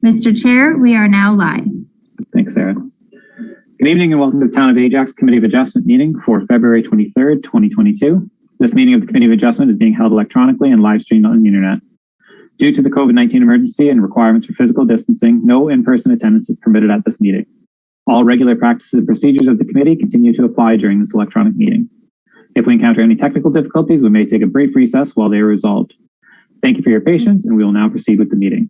Mr. Chair, we are now live. Thanks, Sarah. Good evening and welcome to the Town of Ajax Committee of Adjustment meeting for February 23rd, 2022. This meeting of the Committee of Adjustment is being held electronically and live streamed on the internet. Due to the COVID-19 emergency and requirements for physical distancing, no in-person attendance is permitted at this meeting. All regular practices and procedures of the committee continue to apply during this electronic meeting. If we encounter any technical difficulties, we may take a brief recess while they are resolved. Thank you for your patience, and we will now proceed with the meeting.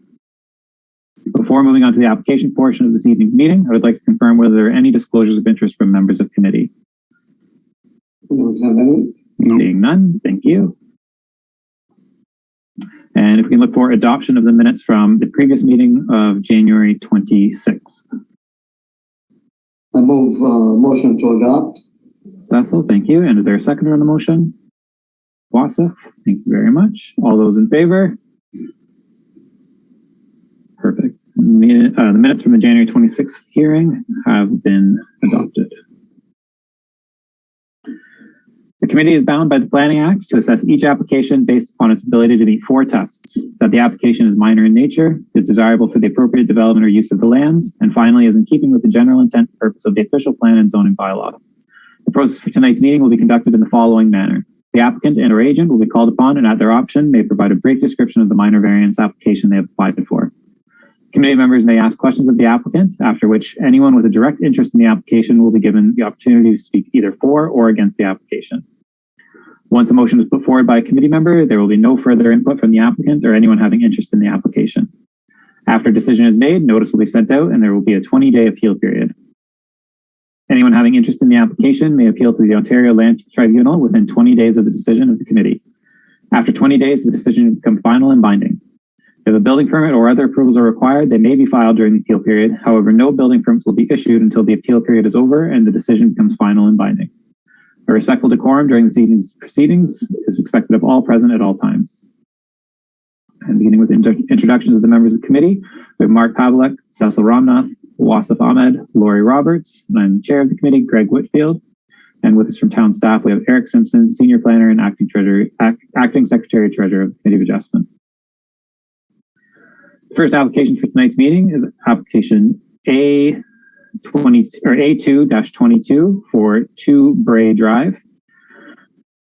Before moving on to the application portion of this evening's meeting, I would like to confirm whether there are any disclosures of interest from members of committee. No. Seeing none, thank you. And if we can look for adoption of the minutes from the previous meeting of January 26th. I move motion to adopt. Cecil, thank you. And is there a seconder on the motion? Wasif, thank you very much. All those in favor? Perfect. The minutes from the January 26th hearing have been adopted. The committee is bound by the Planning Act to assess each application based upon its ability to meet 4 tests: that the application is minor in nature, is desirable for the appropriate development or use of the lands, and finally is in keeping with the general intent and purpose of the official plan and zoning bylaw. The process for tonight's meeting will be conducted in the following manner. The applicant and or agent will be called upon and at their option may provide a brief description of the minor variance application they have applied for. Committee members may ask questions of the applicant, after which anyone with a direct interest in the application will be given the opportunity to speak either for or against the application. Once a motion is put forward by a committee member, there will be no further input from the applicant or anyone having interest in the application. After a decision is made, notice will be sent out and there will be a 20-day appeal period. Anyone having interest in the application may appeal to the Ontario Land Tribunal within 20 days of the decision of the committee. After 20 days, the decision will become final and binding. If a building permit or other approvals are required, they may be filed during the appeal period. However, no building permits will be issued until the appeal period is over and the decision becomes final and binding. A respectful decorum during this evening's proceedings is expected of all present at all times. And beginning with introductions of the members of the committee, we have Mark Pavlik, Cecil Ramnath, Wasif Ahmed, Lori Roberts, and I'm the chair of the committee, Greg Whitfield. And with us from town staff, we have Eric Simpson, senior planner and acting secretary treasurer of the Committee of Adjustment. The first application for tonight's meeting is application A2-22 for 2 Bray Drive.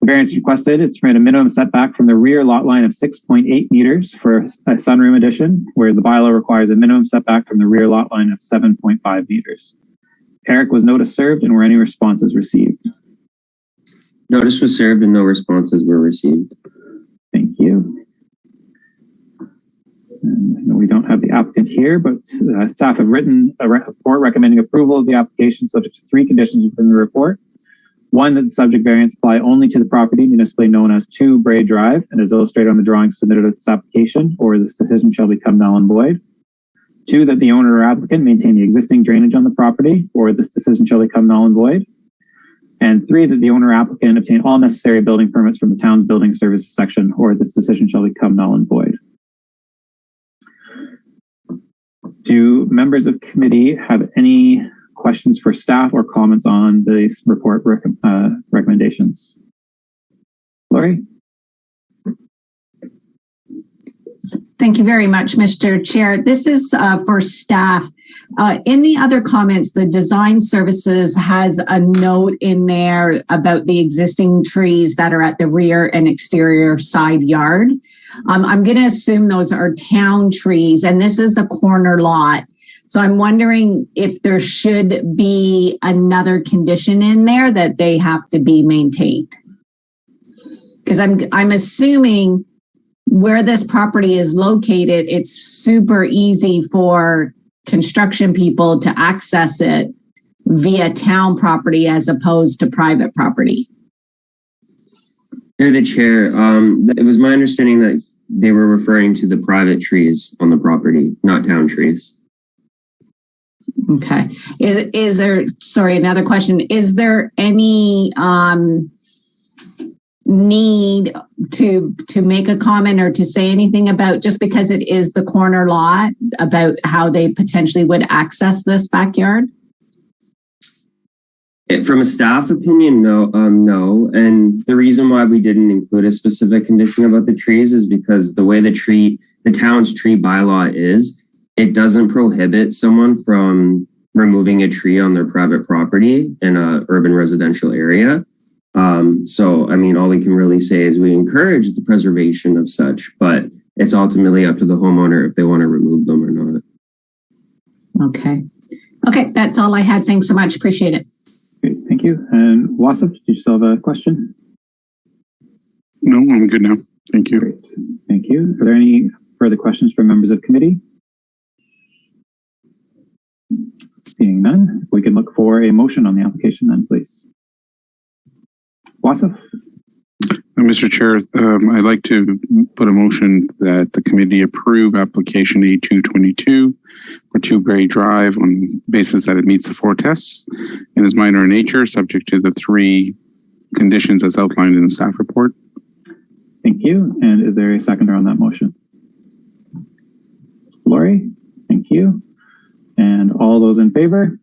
The variance requested is to permit a minimum setback from the rear lot line of 6.8 meters for a sunroom addition, where the bylaw requires a minimum setback from the rear lot line of 7.5 meters. Eric, was notice served and were any responses received? Notice was served and no responses were received. Thank you. And we don't have the applicant here, but staff have written a report recommending approval of the application subject to 3 conditions within the report. 1, that the subject variance apply only to the property municipally known as 2 Bray Drive and is illustrated on the drawings submitted with this application, or this decision shall become null and void. 2, that the owner or applicant maintain the existing drainage on the property, or this decision shall become null and void. And 3, that the owner or applicant obtain all necessary building permits from the town's building services section, or this decision shall become null and void. Do members of committee have any questions for staff or comments on this report recommendations? Lori? Thank you very much, Mr. Chair. This is for staff. In the other comments, the design services has a note in there about the existing trees that are at the rear and exterior side yard. I'm going to assume those are town trees, and this is a corner lot. So I'm wondering if there should be another condition in there that they have to be maintained. Because I'm assuming where this property is located, it's super easy for construction people to access it via town property as opposed to private property. Through the chair, it was my understanding that they were referring to the private trees on the property, not town trees. Okay. Is there, sorry, another question. Is there any need to make a comment or to say anything about, just because it is the corner lot, about how they potentially would access this backyard? From a staff opinion, no. And the reason why we didn't include a specific condition about the trees is because the way the town's tree bylaw is, it doesn't prohibit someone from removing a tree on their private property in a urban residential area. So, I mean, all we can really say is we encourage the preservation of such, but it's ultimately up to the homeowner if they want to remove them or not. Okay. Okay, that's all I had. Thanks so much. Appreciate it. Great, thank you. And Wasif, do you still have a question? No, I'm good now. Thank you. Great, thank you. Are there any further questions from members of committee? Seeing none, we can look for a motion on the application then, please. Wasif? Mr. Chair, I'd like to put a motion that the committee approve application A222 for 2 Bray Drive on the basis that it meets the 4 tests and is minor in nature, subject to the 3 conditions as outlined in the staff report. Thank you. And is there a seconder on that motion? Lori, thank you. And all those in favor?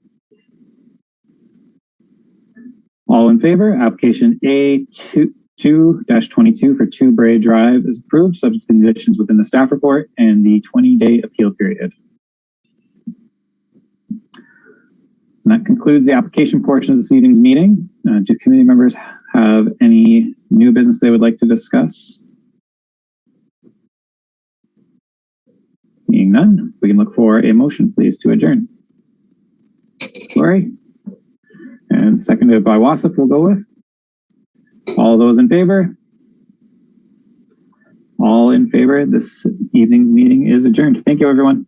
All in favor, application A2-22 for 2 Bray Drive is approved, subject to conditions within the staff report and the 20-day appeal period. And that concludes the application portion of this evening's meeting. Do committee members have any new business they would like to discuss? Seeing none, we can look for a motion, please, to adjourn. Lori? And seconded by Wasif, we'll go with. All those in favor? All in favor. This evening's meeting is adjourned. Thank you, everyone.